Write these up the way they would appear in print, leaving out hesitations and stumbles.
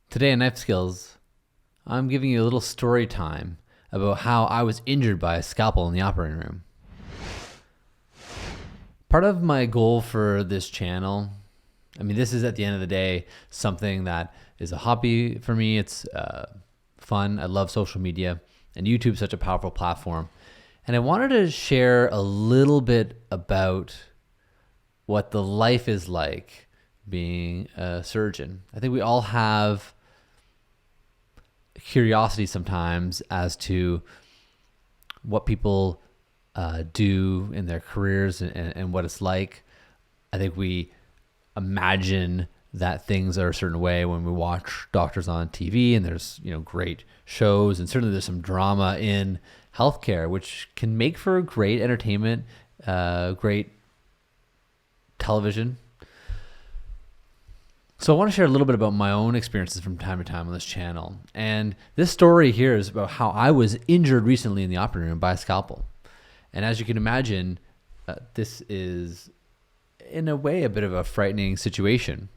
Today in Knife Skills, I'm giving you a little story time about how I was injured by a scalpel in the operating room. Part of my goal for this channel, this is at the end of the day something that is a hobby for me. It's fun. I love social media, and YouTube's such a powerful platform. And I wanted to share a little bit about what the life is like being a surgeon. I think we all have curiosity sometimes as to what people do in their careers and what it's like. I think we imagine that things are a certain way when we watch doctors on TV, and there's great shows, and certainly there's some drama in healthcare, which can make for great entertainment, great television. So I want to share a little bit about my own experiences from time to time on this channel. And this story here is about how I was injured recently in the operating room by a scalpel. And as you can imagine, this is in a way a bit of a frightening situation.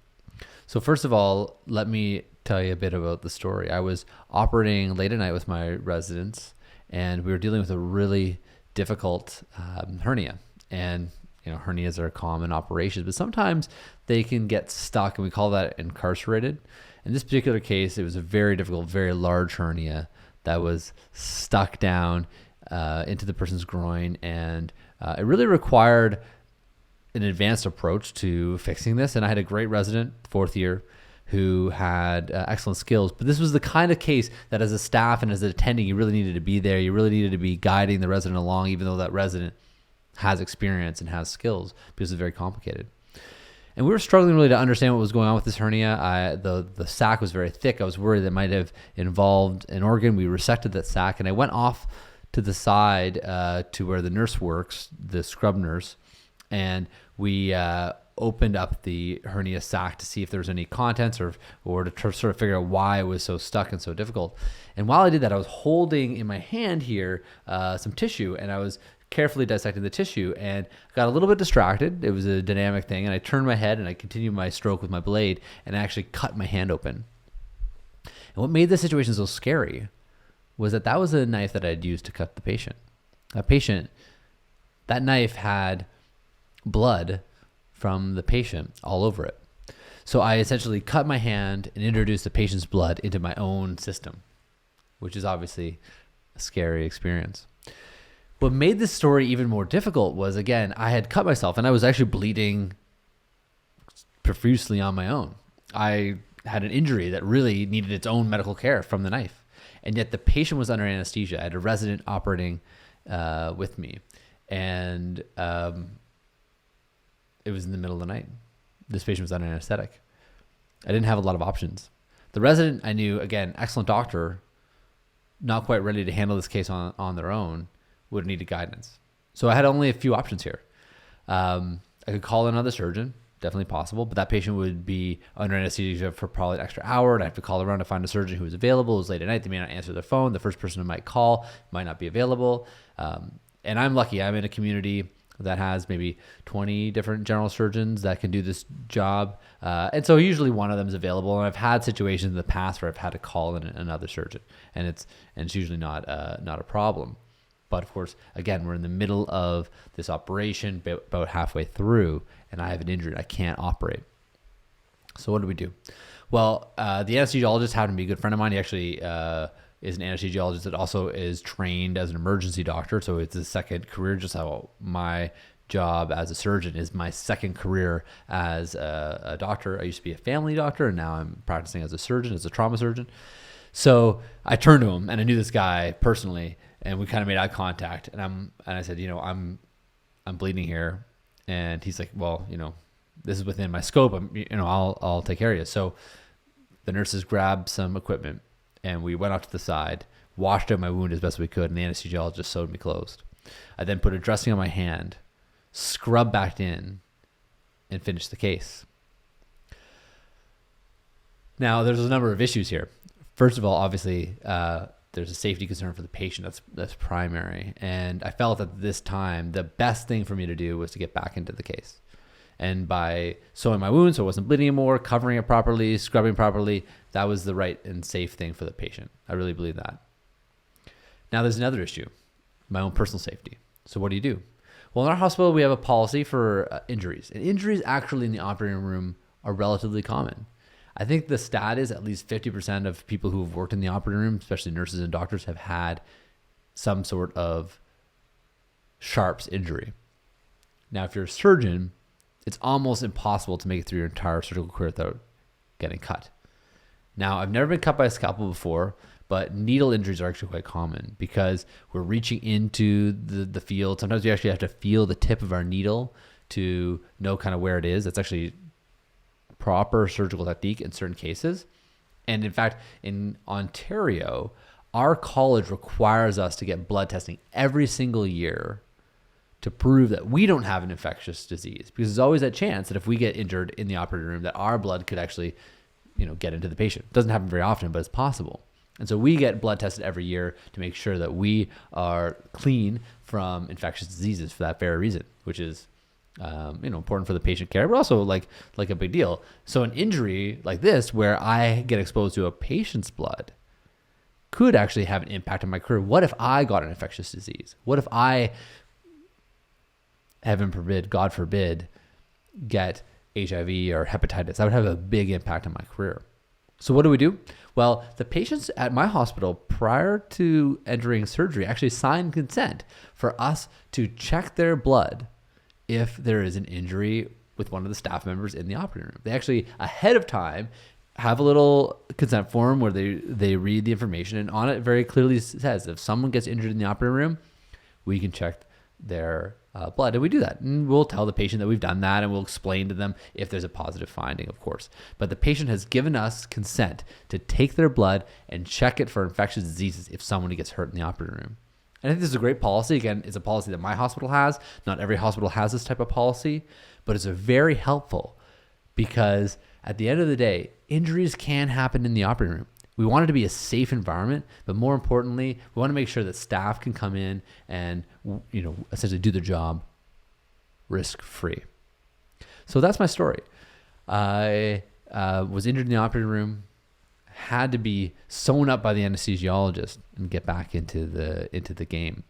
So first of all, let me tell you a bit about the story. I was operating late at night with my residents, and we were dealing with a really difficult hernia. And hernias are common operations, but sometimes they can get stuck, and we call that incarcerated. In this particular case, it was a very difficult, very large hernia that was stuck down into the person's groin, and it really required an advanced approach to fixing this. And I had a great resident, fourth year, who had excellent skills. But this was the kind of case that as a staff and as an attending, you really needed to be there. You really needed to be guiding the resident along, even though that resident has experience and has skills, because it's very complicated. And we were struggling really to understand what was going on with this hernia. The sac was very thick. I was worried that it might have involved an organ. We resected that sac, and I went off to the side to where the nurse works, the scrub nurse, and we opened up the hernia sac to see if there was any contents or to sort of figure out why it was so stuck and so difficult. And while I did that, I was holding in my hand here some tissue, and I was carefully dissecting the tissue, and got a little bit distracted. It was a dynamic thing, and I turned my head and I continued my stroke with my blade, and I actually cut my hand open. And what made the situation so scary was that was a knife that I'd used to cut the patient. That knife had blood from the patient all over it. So I essentially cut my hand and introduced the patient's blood into my own system, which is obviously a scary experience. What made this story even more difficult was, again, I had cut myself and I was actually bleeding profusely on my own. I had an injury that really needed its own medical care from the knife. And yet the patient was under anesthesia. I had a resident operating with me. And it was in the middle of the night. This patient was under anesthetic. I didn't have a lot of options. The resident, I knew, again, excellent doctor, not quite ready to handle this case on their own, would need guidance. So I had only a few options here. I could call another surgeon, definitely possible, but that patient would be under anesthesia for probably an extra hour, and I have to call around to find a surgeon who was available. It was late at night. They may not answer their phone. The first person I might call might not be available. And I'm lucky. I'm in a community that has maybe 20 different general surgeons that can do this job. And so usually one of them is available. And I've had situations in the past where I've had to call in another surgeon, and it's usually not a problem. But of course, again, we're in the middle of this operation, about halfway through, and I have an injury. I can't operate. So what do we do? Well, the anesthesiologist happened to be a good friend of mine. He actually is an anesthesiologist that also is trained as an emergency doctor. So it's a second career, just how my job as a surgeon is my second career as a doctor. I used to be a family doctor, and now I'm practicing as a surgeon, as a trauma surgeon. So I turned to him, and I knew this guy personally, and we kind of made eye contact, and I said, I'm bleeding here, and he's like, well, this is within my scope. I'll take care of you. So the nurses grabbed some equipment, and we went off to the side, washed out my wound as best we could, and the anesthesiologist sewed me closed. I then put a dressing on my hand, scrubbed back in, and finished the case. Now, there's a number of issues here. First of all, obviously, there's a safety concern for the patient. That's primary. And I felt at this time the best thing for me to do was to get back into the case. And by sewing my wound so it wasn't bleeding anymore, covering it properly, scrubbing properly, that was the right and safe thing for the patient. I really believe that. Now there's another issue, my own personal safety. So what do you do? Well, in our hospital, we have a policy for injuries. And injuries actually in the operating room are relatively common. I think the stat is at least 50% of people who have worked in the operating room, especially nurses and doctors, have had some sort of sharps injury. Now, if you're a surgeon, it's almost impossible to make it through your entire surgical career without getting cut. Now, I've never been cut by a scalpel before, but needle injuries are actually quite common because we're reaching into the field. Sometimes we actually have to feel the tip of our needle to know kind of where it is. That's actually proper surgical technique in certain cases. And in fact, in Ontario, our college requires us to get blood testing every single year to prove that we don't have an infectious disease, because there's always that chance that if we get injured in the operating room, that our blood could actually, get into the patient. It doesn't happen very often, but it's possible. And so we get blood tested every year to make sure that we are clean from infectious diseases for that very reason, which is important for the patient care, but also like a big deal. So an injury like this, where I get exposed to a patient's blood, could actually have an impact on my career. What if I got an infectious disease? What if I, heaven forbid, God forbid, get HIV or hepatitis? That would have a big impact on my career. So what do? Well, the patients at my hospital prior to entering surgery actually signed consent for us to check their blood if there is an injury with one of the staff members in the operating room. They actually, ahead of time, have a little consent form where they read the information, and on it very clearly says if someone gets injured in the operating room, we can check their blood, and we do that. And we'll tell the patient that we've done that, and we'll explain to them if there's a positive finding, of course. But the patient has given us consent to take their blood and check it for infectious diseases if someone gets hurt in the operating room. And I think this is a great policy. Again, it's a policy that my hospital has. Not every hospital has this type of policy, but it's very helpful because at the end of the day, injuries can happen in the operating room. We want it to be a safe environment, but more importantly, we want to make sure that staff can come in and, essentially do their job risk-free. So that's my story. I was injured in the operating room, had to be sewn up by the anesthesiologist and get back into the game.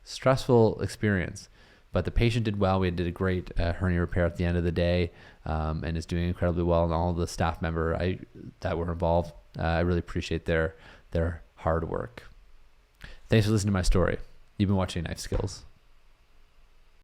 Stressful experience, but the patient did well. We did a great hernia repair at the end of the day, and is doing incredibly well. And all the staff member that were involved, I really appreciate their hard work. Thanks for listening to my story. You've been watching Knife Skills.